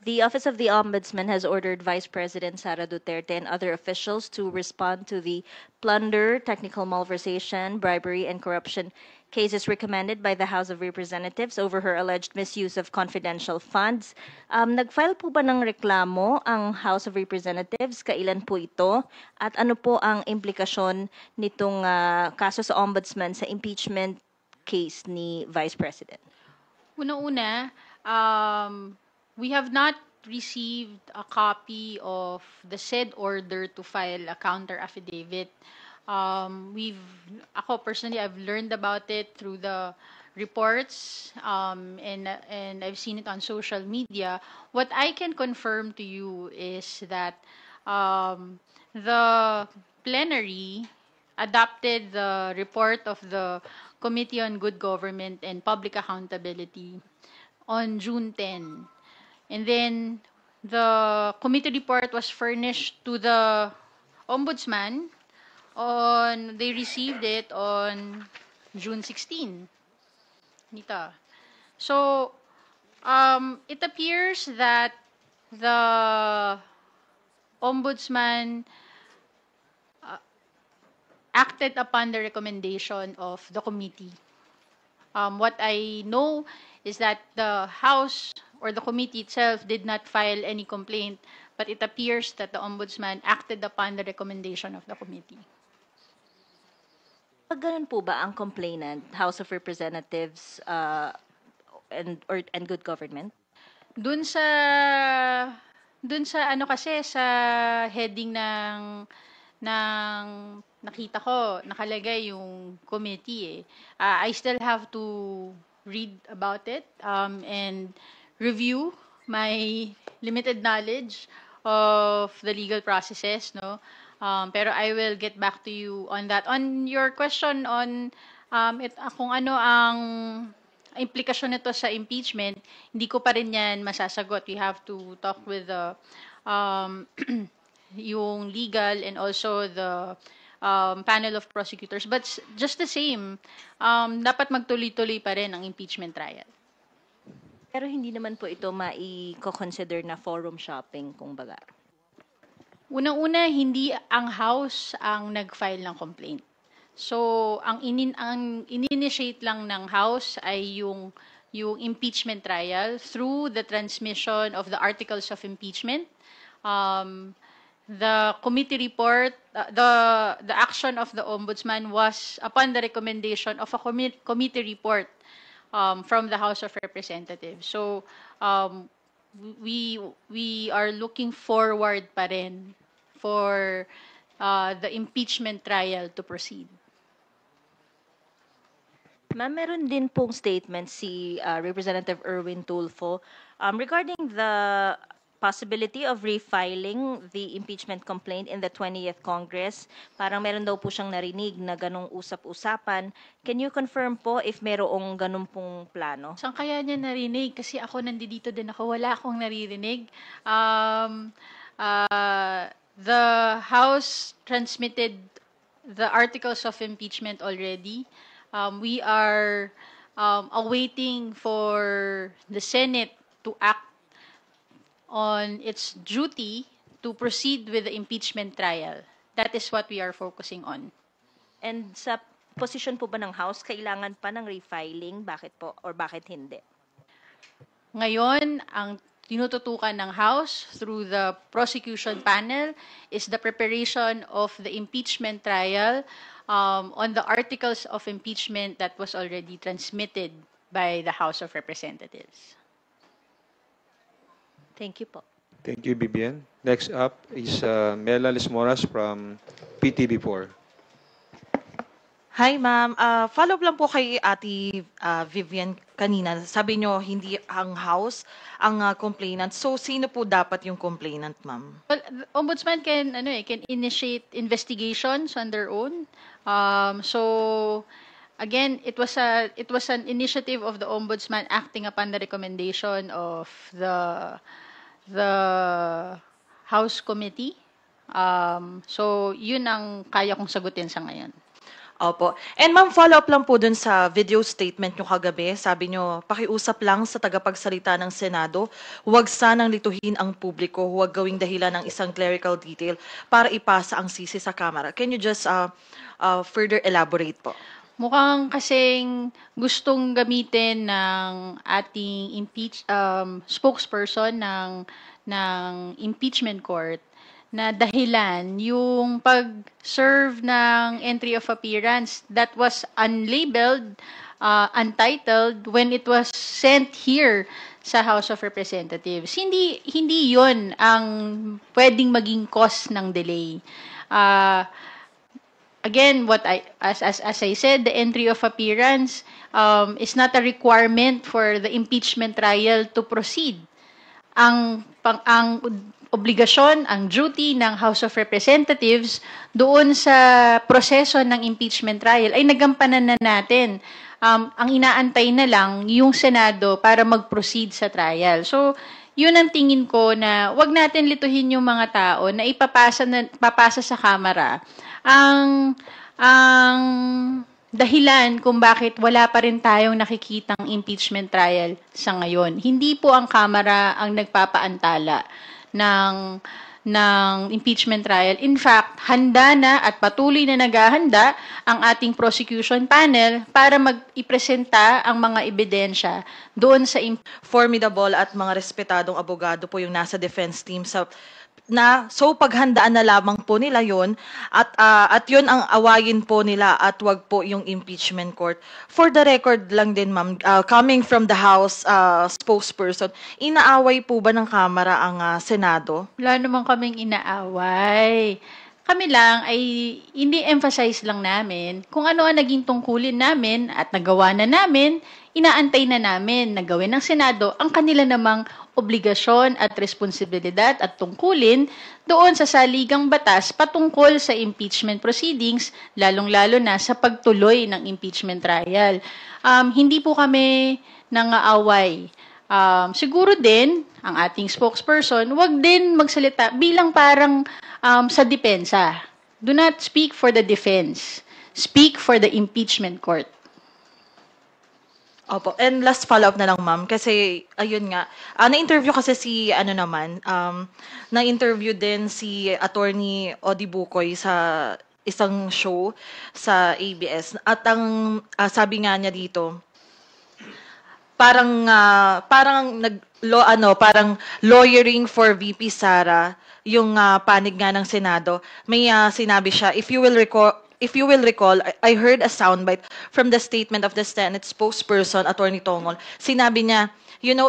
The Office of the Ombudsman has ordered Vice President Sara Duterte and other officials to respond to the plunder, technical malversation, bribery, and corruption cases recommended by the House of Representatives over her alleged misuse of confidential funds. Nag-file po ba ng reklamo ang House of Representatives? Kailan po ito? At ano po ang implikasyon nitong kaso sa Ombudsman sa impeachment case ni Vice President? Unang-una, we have not received a copy of the said order to file a counter affidavit. Ako personally, I've learned about it through the reports, and I've seen it on social media. What I can confirm to you is that the plenary adopted the report of the Committee on Good Government and Public Accountability on June 10. And then the committee report was furnished to the Ombudsman they received it on June 16. Nita. So, it appears that the Ombudsman acted upon the recommendation of the committee. What I know is that the House or the committee itself did not file any complaint, but it appears that the Ombudsman acted upon the recommendation of the committee. Pag ganun po ba ang complainant, House of Representatives and Good Government? Dun sa ano kasi sa heading ng nakita ko nakalagay yung committee I still have to read about it and review my limited knowledge of the legal processes, no? Pero I will get back to you on that. On your question on kung ano ang implikasyon nito sa impeachment, hindi ko pa rin yan masasagot. We have to talk with the yung legal and also the panel of prosecutors. But just the same, dapat magtuloy-tuloy pa rin ang impeachment trial. Pero hindi naman po ito mai-consider na forum shopping, kung baga. Unang-una, hindi ang House ang nag-file ng complaint. So, ang in-initiate lang ng House ay yung impeachment trial through the transmission of the articles of impeachment. The committee report, the action of the Ombudsman was upon the recommendation of a committee report from the House of Representatives. So, we are looking forward pa rin for the impeachment trial to proceed. Ma'am, meron din pong statement si Representative Erwin Tulfo regarding the possibility of refiling the impeachment complaint in the 20th Congress. Parang meron daw po siyang narinig na ganong usap-usapan. Can you confirm po if merong ganun pong plano? Saan kaya niya narinig? Kasi ako nandito din ako, wala akong naririnig. The House transmitted the articles of impeachment already. We are awaiting for the Senate to act on its duty to proceed with the impeachment trial. That is what we are focusing on. And sa position po ba ng House, kailangan pa ng refiling? Bakit po or bakit hindi? Ngayon, ang tinututukan ng House through the prosecution panel is the preparation of the impeachment trial on the articles of impeachment that was already transmitted by the House of Representatives. Thank you po. Thank you, Bibian. Next up is Mela Lismoras from PTV4. Hi, ma'am. Follow up lang po kay Ate Vivian kanina. Sabi nyo, hindi ang House ang complainant. So, sino po dapat yung complainant, ma'am? Well, the Ombudsman can initiate investigations on their own. So again, it was an initiative of the Ombudsman acting upon the recommendation of the House Committee. So yun ang kaya kong sagutin sa ngayon. Opo. And ma'am, follow-up lang po dun sa video statement nyo kagabi. Sabi nyo, pakiusap lang sa tagapagsalita ng Senado, huwag sanang lituhin ang publiko, huwag gawing dahilan ng isang clerical detail para ipasa ang sisi sa Kamara. Can you just further elaborate po? Mukhang kasing gustong gamitin ng ating spokesperson ng impeachment court na dahilan yung pag-serve ng entry of appearance that was unlabeled, untitled when it was sent here sa House of Representatives. Hindi 'yon ang pwedeng maging cause ng delay. Again, as I said, the entry of appearance is not a requirement for the impeachment trial to proceed. Ang obligasyon, ang duty ng House of Representatives doon sa proseso ng impeachment trial ay nagampanan na natin. Ang inaantay na lang yung Senado para mag-proceed sa trial. So, yun ang tingin ko na wag natin lituhin yung mga tao na papasa sa Kamara. Ang dahilan kung bakit wala pa rin tayong nakikitang impeachment trial sa ngayon. Hindi po ang Kamara ang nagpapaantala ng impeachment trial. In fact, handa na at patuloy na naghahanda ang ating prosecution panel para mag-ipresenta ang mga ebidensya doon sa Formidable at mga respetadong abogado po yung nasa defense team so paghandaan na lamang po nila yon at yun ang awayin po nila at wag po yung impeachment court. For the record lang din ma'am, coming from the House spokesperson, inaaway po ba ng Kamara ang Senado? Wala naman kaming inaaway. Kami lang ay ini-emphasize lang namin kung ano ang naging tungkulin namin at nagawa na namin, inaantay na namin na gawin ng Senado ang kanila namang obligasyon at responsibilidad at tungkulin doon sa saligang batas patungkol sa impeachment proceedings, lalong-lalo na sa pagtuloy ng impeachment trial. Hindi po kami nangaaway. Siguro din, ang ating spokesperson, wag din magsalita bilang parang sa depensa. Do not speak for the defense. Speak for the impeachment court. Opo. And last follow-up na lang, ma'am. Kasi, ayun nga, na-interview kasi na-interview din si Attorney Odi Bukoy sa isang show sa ABS. At ang sabi nga niya dito, parang lawyering for VP Sara yung panig nga ng Senado. May sinabi siya, if you will recall, I heard a soundbite from the statement of the Senate spokesperson, Attorney Tongol. Sinabi niya,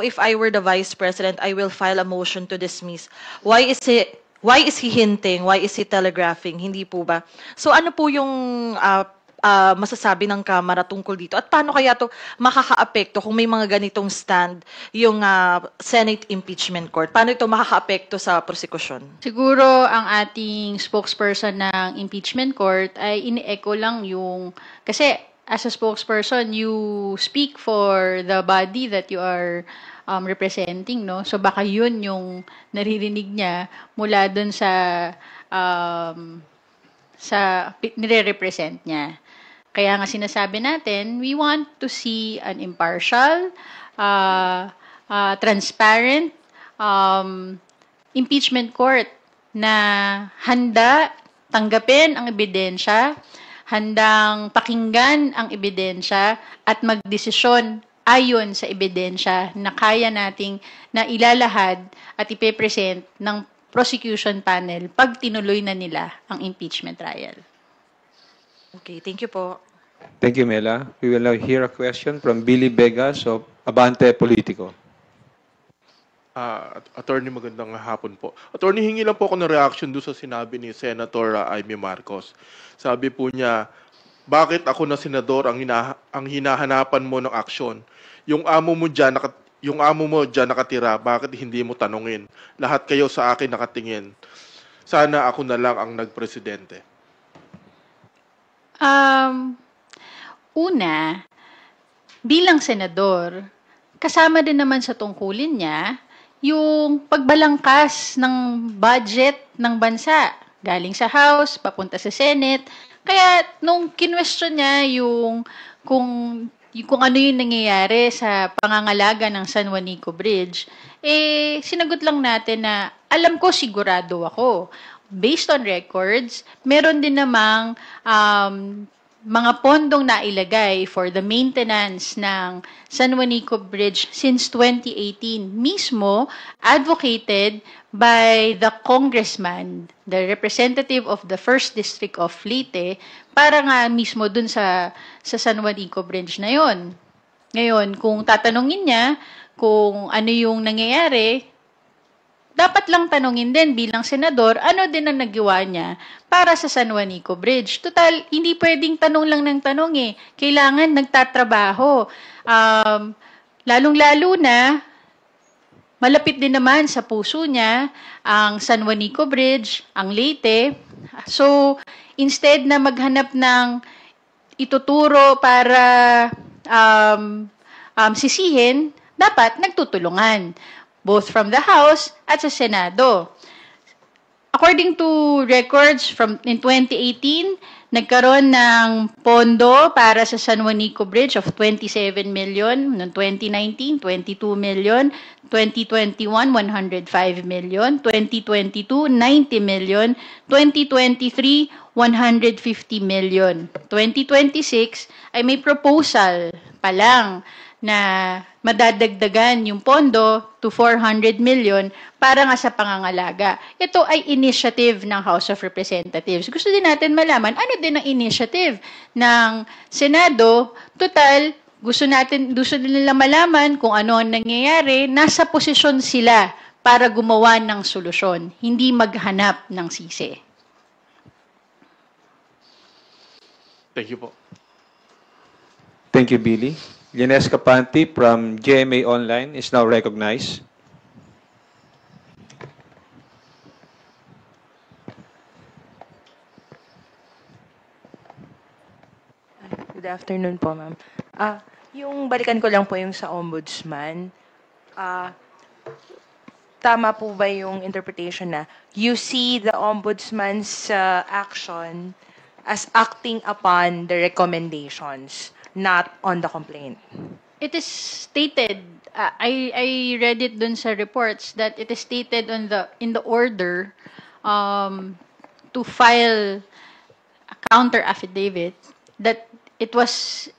if I were the Vice President, I will file a motion to dismiss. Why is he hinting? Why is he telegraphing? Hindi po ba? So ano po yung masasabi ng Kamara tungkol dito? At paano kaya to makakaapekto kung may mga ganitong stand yung Senate Impeachment Court? Paano ito makakaapekto sa prosekusyon? Siguro ang ating spokesperson ng impeachment court ay ini-echo lang kasi as a spokesperson, you speak for the body that you are representing, no? So baka yun yung naririnig niya mula dun sa nire-represent niya. Kaya nga sinasabi natin, we want to see an impartial, transparent impeachment court na handa tanggapin ang ebidensya, handang pakinggan ang ebidensya at magdesisyon ayon sa ebidensya na kaya nating na ilalahad at ipepresent ng prosecution panel pag tinuloy na nila ang impeachment trial. Okay, thank you po. Thank you, Mela. We will now hear a question from Billy Vegas of Abante Politico. Attorney, magandang hapon po. Attorney, hingi lang po ako ng reaction doon sa sinabi ni Senator Amy Marcos. Sabi po niya, bakit ako na senador ang hinahanapan mo ng aksyon? Yung amo mo dyan nakatira, bakit hindi mo tanungin? Lahat kayo sa akin nakatingin. Sana ako na lang ang nagpresidente. Una, bilang senador, kasama din naman sa tungkulin niya yung pagbalangkas ng budget ng bansa. Galing sa House, papunta sa Senate, Kaya nung kinwestiyon niya kung kung ano yung nangyayari sa pangangalaga ng San Juanico Bridge, sinagot lang natin na alam ko, sigurado ako. Based on records, meron din namang mga pondong nailagay for the maintenance ng San Juanico Bridge since 2018. Mismo advocated by the congressman, the representative of the 1st District of Leyte, para nga mismo dun sa San Juanico Bridge na yon. Ngayon, kung tatanungin niya kung ano yung nangyayari, dapat lang tanungin din bilang senador, ano din ang nagawa niya para sa San Juanico Bridge. Total, hindi pwedeng tanong lang ng tanong eh. Kailangan nagtatrabaho. Lalong-lalo na, malapit din naman sa puso niya ang San Juanico Bridge, ang Leyte. So, instead na maghanap ng ituturo para sisihin, dapat nagtutulungan, both from the House at sa Senado. According to records in 2018, nagkaroon ng pondo para sa San Juanico Bridge of 27 million. Noong 2019, 22 million. 2021, 105 million. 2022, 90 million. 2023, 150 million. 2026 ay may proposal pa lang na madadagdagan yung pondo to 400 million para nga sa pangangalaga. Ito ay initiative ng House of Representatives. Gusto din natin malaman, ano din ang initiative ng Senado? Total, gusto din nila malaman kung ano ang nangyayari, nasa posisyon sila para gumawa ng solusyon, hindi maghanap ng sisi. Thank you po. Thank you, Billy. Lines Capanti from GMA Online is now recognized. Good afternoon po, ma'am. Yung balikan ko lang po yung sa ombudsman. Tama po ba yung interpretation na you see the ombudsman's action as acting upon the recommendations, not on the complaint? It is stated, I read it dun sa reports, that it is stated in the order to file a counter affidavit that it was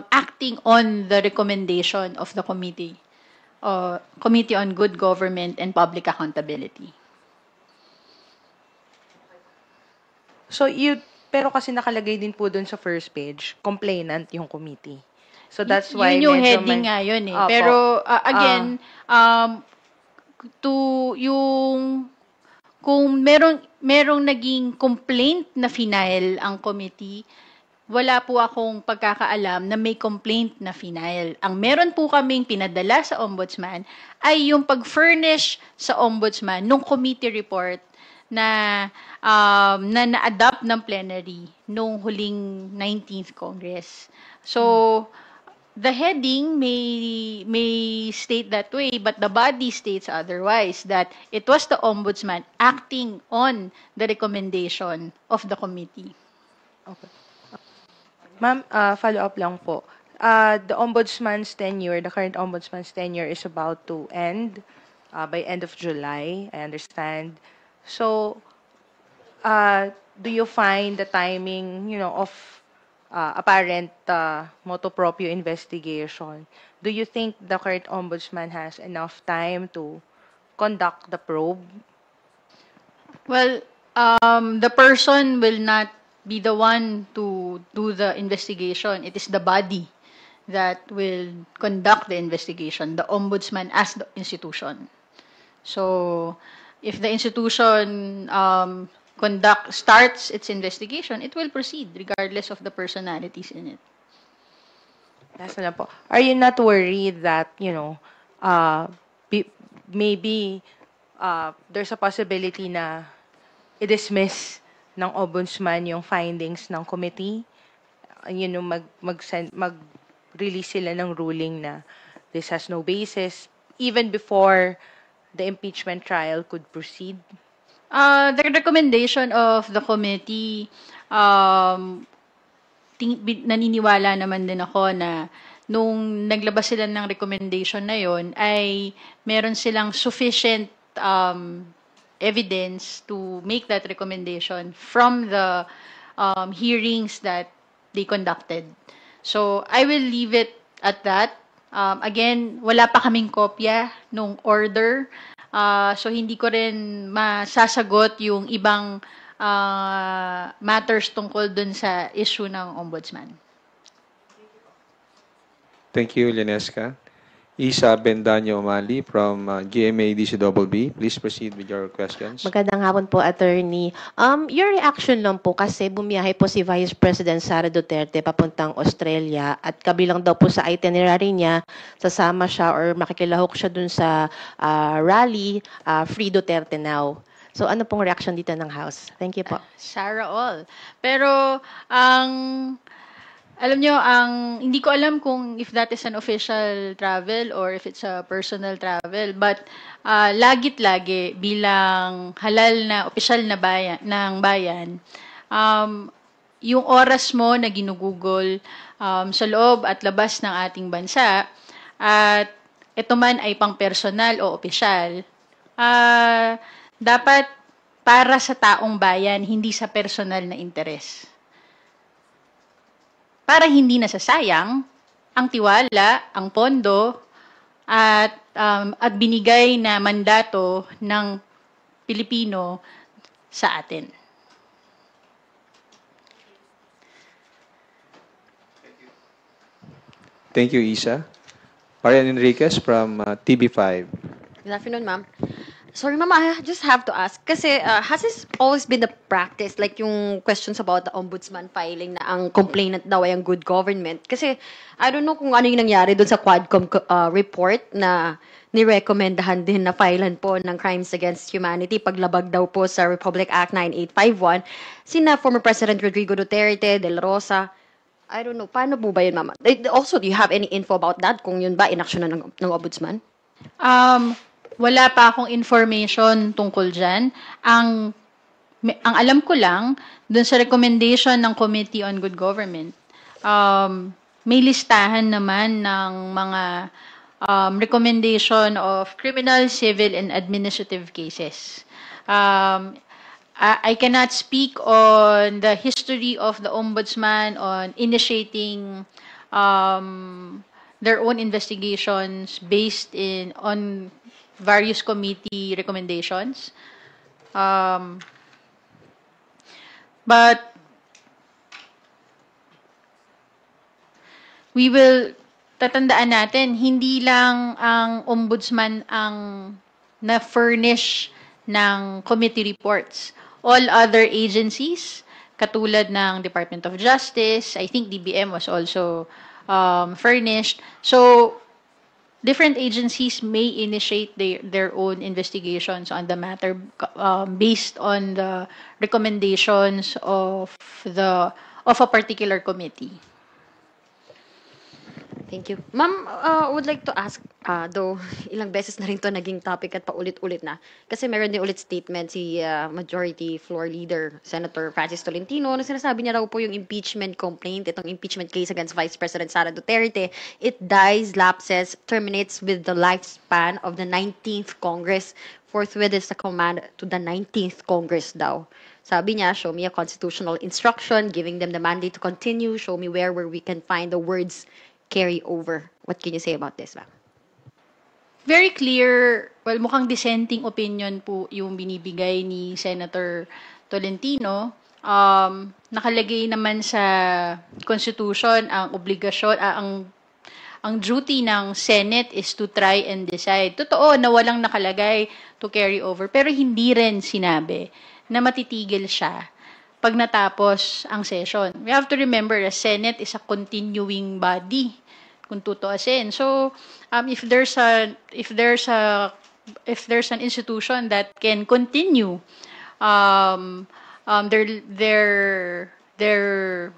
acting on the recommendation of the Committee on Good Government and Public Accountability. So, pero kasi nakalagay din po dun sa first page, complainant yung committee. So, that's why Yun yung medyo heading nga yun eh. Opo. Pero again, kung merong naging complaint na final ang committee, wala po akong pagkakaalam na may complaint na final. Ang meron po kaming pinadala sa ombudsman ay yung pag-furnish sa ombudsman nung committee report na na-adopt ng plenary nung huling 19th Congress. So, the heading may state that way, but the body states otherwise, that it was the ombudsman acting on the recommendation of the committee. Okay. Ma'am, follow-up lang po. The ombudsman's tenure, the current ombudsman's tenure is about to end by end of July, I understand. So, do you find the timing, of apparent motu proprio investigation? Do you think the current ombudsman has enough time to conduct the probe? Well, the person will not be the one to do the investigation. It is the body that will conduct the investigation, the ombudsman as the institution. So, if the institution starts its investigation, it will proceed regardless of the personalities in it. Last na po. Are you not worried that, maybe there's a possibility na i-dismiss ng ombudsman yung findings ng committee? Mag-release sila ng ruling na this has no basis even before the impeachment trial could proceed? The recommendation of the committee naniniwala naman din ako na nung naglabas sila ng recommendation na yon ay meron silang sufficient evidence to make that recommendation from the hearings that they conducted. So I will leave it at that. Again, wala pa kaming kopya nung order. So hindi ko rin masasagot yung ibang matters tungkol dun sa issue ng ombudsman. Thank you, Lenesca. Isa Bendaño Umali from GMA DCBB. Please proceed with your questions. Magandang hapon po, Attorney. Your reaction lang po kasi bumiyahe po si Vice President Sara Duterte papuntang Australia at kabilang daw po sa itinerary niya, sasama siya or makikilahok siya dun sa rally, Free Duterte Now. So ano pong reaction dito ng House? Thank you po. Sarah all. Pero alam nyo, hindi ko alam kung if that is an official travel or if it's a personal travel. But lagit-lagi bilang halal na opisyal na bayan, yung oras mo na ginugugol sa loob at labas ng ating bansa at ito man ay pang personal o opisyal, dapat para sa taong bayan, hindi sa personal na interes. Para hindi nasasayang ang tiwala, ang pondo, at binigay na mandato ng Pilipino sa atin. Thank you, Isa. Marian Enriquez from TV5. Good afternoon, ma'am. Sorry, ma'am, I just have to ask. Kasi has this always been the practice, like yung questions about the ombudsman filing na ang complainant daw ay ang good government? Kasi I don't know kung ano yung nangyari doon sa Quadcom report na nirekomendahan din na filean po ng crimes against humanity paglabag daw po sa Republic Act 9851. Sina former President Rodrigo Duterte, De La Rosa. I don't know. Paano po ba yun, ma'am? Also, do you have any info about that? Kung yun ba, inaksyonan ng ombudsman? Wala pa akong information tungkol dyan. Ang alam ko lang, dun sa recommendation ng Committee on Good Government, may listahan naman ng mga recommendation of criminal, civil, and administrative cases. I cannot speak on the history of the Ombudsman on initiating their own investigations based on various committee recommendations. But we will, tatandaan natin, hindi lang ang ombudsman ang na-furnish ng committee reports. All other agencies, katulad ng Department of Justice, I think DBM was also furnished. So, different agencies may initiate their own investigations on the matter based on the recommendations of a particular committee. Thank you. Ma'am, would like to ask, though ilang beses na rin to naging topic at paulit-ulit na, kasi meron din ulit statement si Majority Floor Leader Senator Francis Tolentino na sinasabi niya raw po yung impeachment complaint, itong impeachment case against Vice President Sara Duterte, it dies, lapses, terminates with the lifespan of the 19th Congress. Forthwith is the command to the 19th Congress daw. Sabi niya, show me a constitutional instruction giving them the mandate to continue, show me where we can find the words carry over. What can you say about this, ma'am? Very clear, well, mukhang dissenting opinion po yung binibigay ni Senator Tolentino. Nakalagay naman sa Constitution ang obligasyon, ang duty ng Senate is to try and decide. Totoo na walang nakalagay to carry over, pero hindi rin sinabi na matitigil siya pag natapos ang session. We have to remember the Senate is a continuing body kung tutuusin. So if there's an institution that can continue their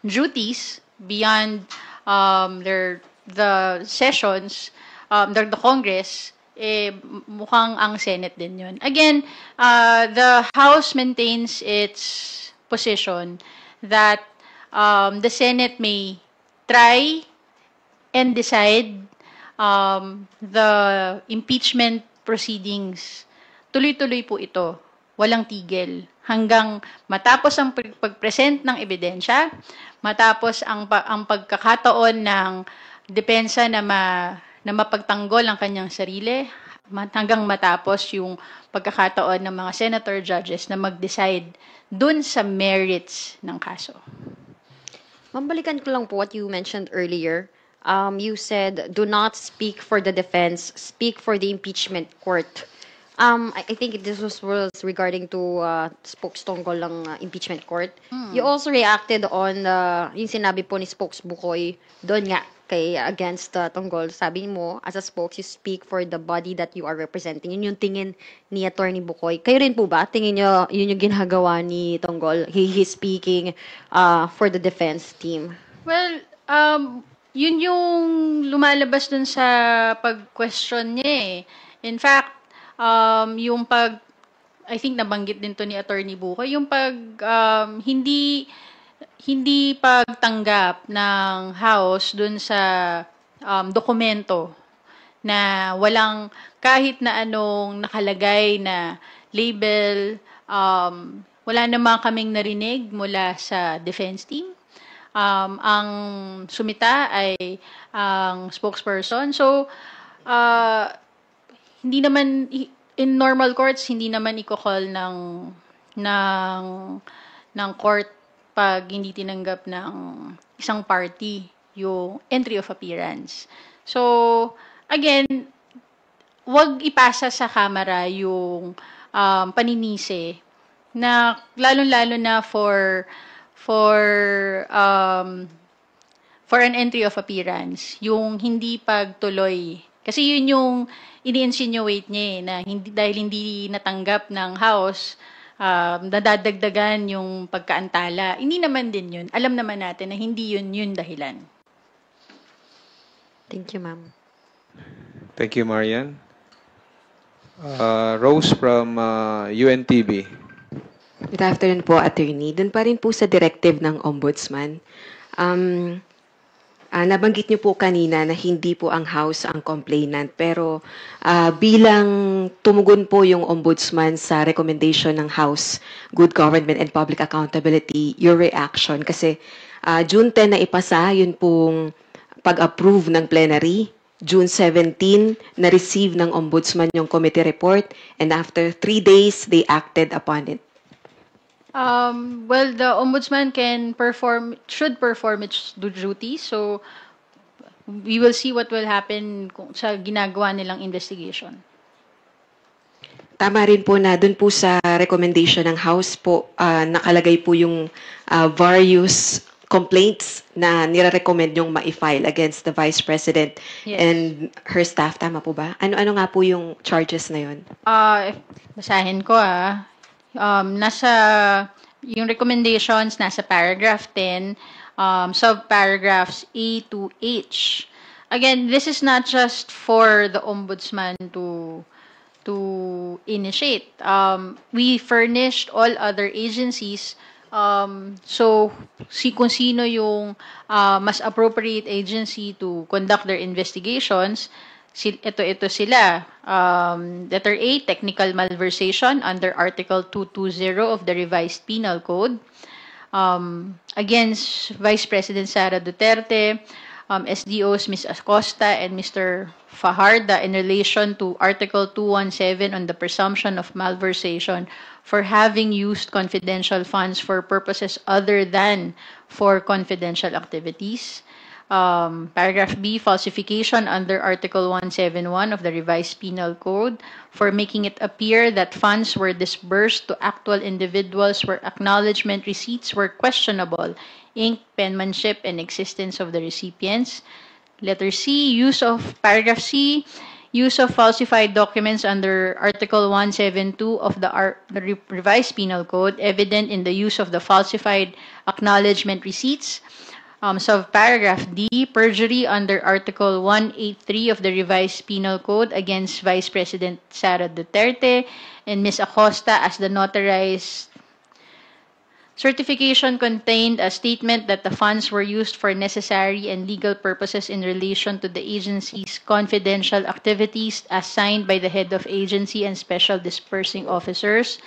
duties beyond the sessions, the Congress, mukhang ang Senate din yun. Again, the House maintains its position that the Senate may try and decide the impeachment proceedings. Tuloy-tuloy po ito. Walang tigil. Hanggang matapos ang pag-present ng ebidensya, matapos ang pagkakataon ng depensa na mapagtanggol ang kanyang sarili, hanggang matapos yung pagkakataon ng mga senator judges na mag-decide dun sa merits ng kaso. Mambalikan ko lang po what you mentioned earlier. You said, do not speak for the defense, speak for the impeachment court. I think this was regarding to spokes tungkol ng impeachment court. You also reacted on yung sinabi po ni spokes Bukoy doon nga kay against tungkol. Sabi mo, as a spokes, you speak for the body that you are representing. Yun yung tingin ni Attorney Bukoy. Kayo rin po ba? Tingin nyo, yun yung ginagawa ni Tonggol? He's speaking for the defense team. Well, yun yung lumalabas dun sa pag-question niya eh. In fact, yung I think nabanggit din to ni Attorney Bukoy, yung hindi pagtanggap ng House dun sa dokumento na walang kahit na anong nakalagay na label, wala naman kaming narinig mula sa defense team. Ang sumita ay ang spokesperson. So, hindi naman, in normal courts, hindi naman i-call ng court pag hindi tinanggap ng isang party yung entry of appearance. So, again, wag ipasa sa kamera yung paninisi na lalong-lalo na for an entry of appearance, yung hindi pagtuloy. Kasi yun yung ini-insinuate niya na dahil hindi natanggap ng House, nadadagdagan yung pagkaantala. Hindi naman din yun. Alam naman natin na hindi yun dahilan. Thank you, ma'am. Thank you, Marian. Rose from UNTV. Good afternoon po, Attorney. Doon pa rin po sa directive ng Ombudsman. Nabanggit niyo po kanina na hindi po ang House ang complainant, pero bilang tumugon po yung Ombudsman sa recommendation ng House, Good Government and Public Accountability, your reaction? Kasi June 10 na ipasa, yun pong pag-approve ng plenary. June 17, na-receive ng Ombudsman yung committee report, and after 3 days, they acted upon it. Well, the ombudsman should perform its duty. So, we will see what will happen sa ginagawa nilang investigation. Tama rin po na dun po sa recommendation ng House po, nakalagay po yung various complaints na nire-recommend yung ma-file against the Vice President and her staff. Tama po ba? Ano nga po yung charges na yun? Basahin ko nasa yung recommendations nasa paragraph 10, subparagraphs A to H. Again, this is not just for the ombudsman to initiate. We furnished all other agencies, so kung sino yung mas appropriate agency to conduct their investigations. Ito sila. Letter A, technical malversation under Article 220 of the Revised Penal Code. Against Vice President Sara Duterte, SDOs Ms. Acosta and Mr. Fajarda in relation to Article 217 on the presumption of malversation for having used confidential funds for purposes other than for confidential activities. Paragraph B, falsification under Article 171 of the Revised Penal Code for making it appear that funds were disbursed to actual individuals where acknowledgement receipts were questionable, ink, penmanship, and existence of the recipients. Letter C, Paragraph C, use of falsified documents under Article 172 of the Revised Penal Code, evident in the use of the falsified acknowledgement receipts. Paragraph D, perjury under Article 183 of the Revised Penal Code against Vice President Sara Duterte and Ms. Acosta as the notarized Certification contained a statement that the funds were used for necessary and legal purposes in relation to the agency's confidential activities as signed by the head of agency and special dispersing officers,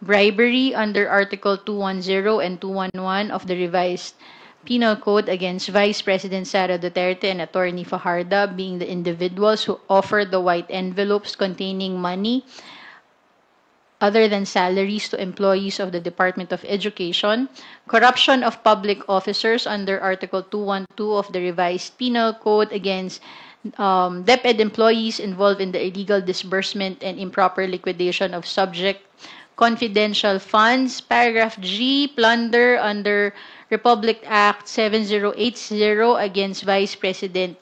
bribery under Article 210 and 211 of the revised Penal Code against Vice President Sara Duterte and Attorney Fajardo being the individuals who offered the white envelopes containing money other than salaries to employees of the Department of Education, corruption of public officers under Article 212 of the revised Penal Code against DepEd employees involved in the illegal disbursement and improper liquidation of subject confidential funds. Paragraph G, plunder under Republic Act 7080 against Vice President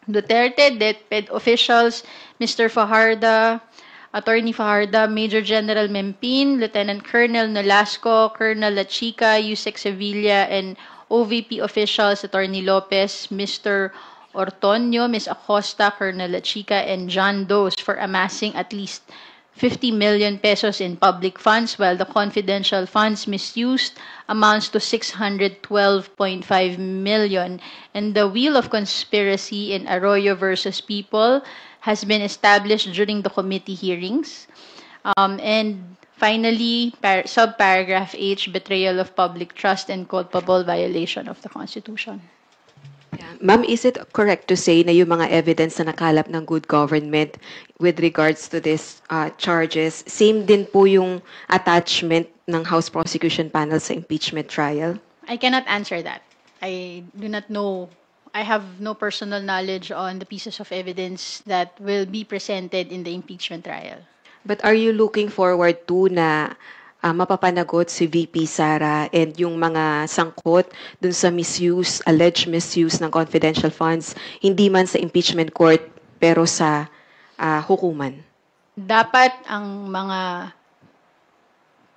Duterte, DepEd officials, Mr. Fajardo, Attorney Fajardo, Major General Mempin, Lieutenant Colonel Nolasco, Colonel La Chica, Yusek Sevilla, and OVP officials, Attorney Lopez, Mr. Ortonio, Ms. Acosta, Colonel La Chica, and John Does for amassing at least 50 million pesos in public funds, while the confidential funds misused amounts to 612.5 million. And the wheel of conspiracy in Arroyo versus People has been established during the committee hearings. And finally, subparagraph H, betrayal of public trust and culpable violation of the Constitution. Yeah. Ma'am, is it correct to say na yung mga evidence na nakalap ng good government with regards to this charges, same din po yung attachment ng House Prosecution Panel sa impeachment trial? I cannot answer that. I do not know. I have no personal knowledge on the pieces of evidence that will be presented in the impeachment trial. But are you looking forward to na mapapanagot si VP Sara and yung mga sangkot dun sa misuse, alleged misuse ng confidential funds, hindi man sa impeachment court, pero sa hukuman? Dapat ang mga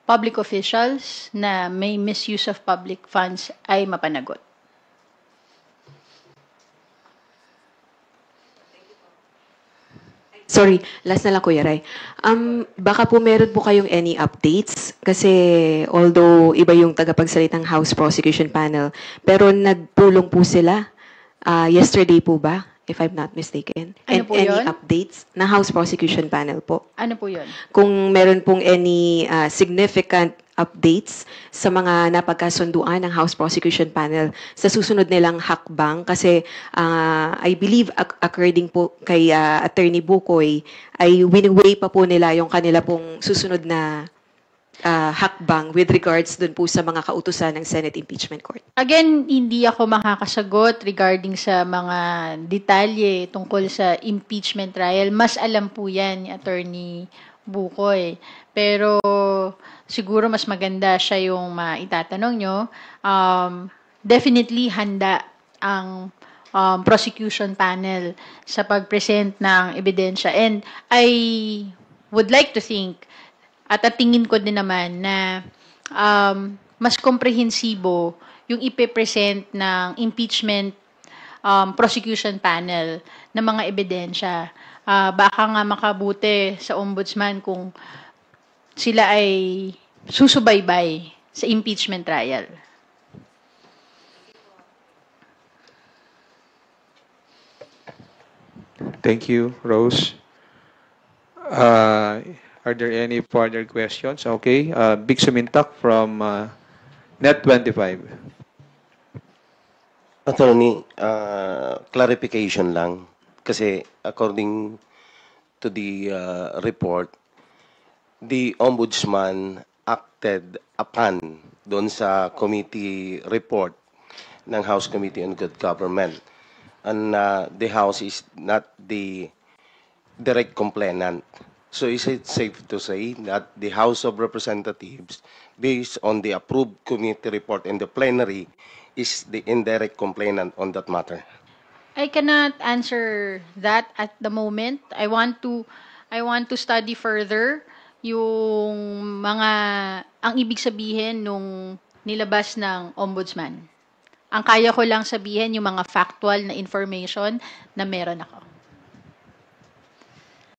public officials na may misuse of public funds ay mapanagot. Sorry, last na lang Kuya Ray. Baka po meron po kayong any updates kasi although iba yung tagapagsalitang House Prosecution Panel, pero nagpulong po sila yesterday po ba, if I'm not mistaken? Ano po any yun? updates na House Prosecution Panel po? Ano po yun? Kung meron pong any significant updates sa mga napagkasunduan ng House Prosecution Panel sa susunod nilang hakbang kasi I believe according po kay Attorney Bukoy ay wini-weigh pa po nila yung kanila pong susunod na hakbang with regards dun po sa mga kautusan ng Senate Impeachment Court. Again, hindi ako makakasagot regarding sa mga detalye tungkol sa impeachment trial. Mas alam po yan ni Attorney Bukoy. Pero siguro mas maganda siya yung maitatanong nyo. Definitely handa ang prosecution panel sa pag-present ng ebidensya. And I would like to think, at tingin ko din naman na mas komprehensibo yung ipe-present ng impeachment prosecution panel ng mga ebidensya. Baka nga makabuti sa ombudsman kung sila ay susubaybay sa impeachment trial. Thank you, Rose. Are there any further questions? Okay. Big Sumintak from Net25. Attorney, clarification lang. Kasi according to the report, the Ombudsman acted upon doon sa committee report ng House Committee on Good Government. And the House is not the direct complainant. So is it safe to say that the House of Representatives, based on the approved committee report in the plenary, is the indirect complainant on that matter? I cannot answer that at the moment. I want to study further yung ang ibig sabihin nung nilabas ng ombudsman. Ang kaya ko lang sabihin yung mga factual na information na meron ako.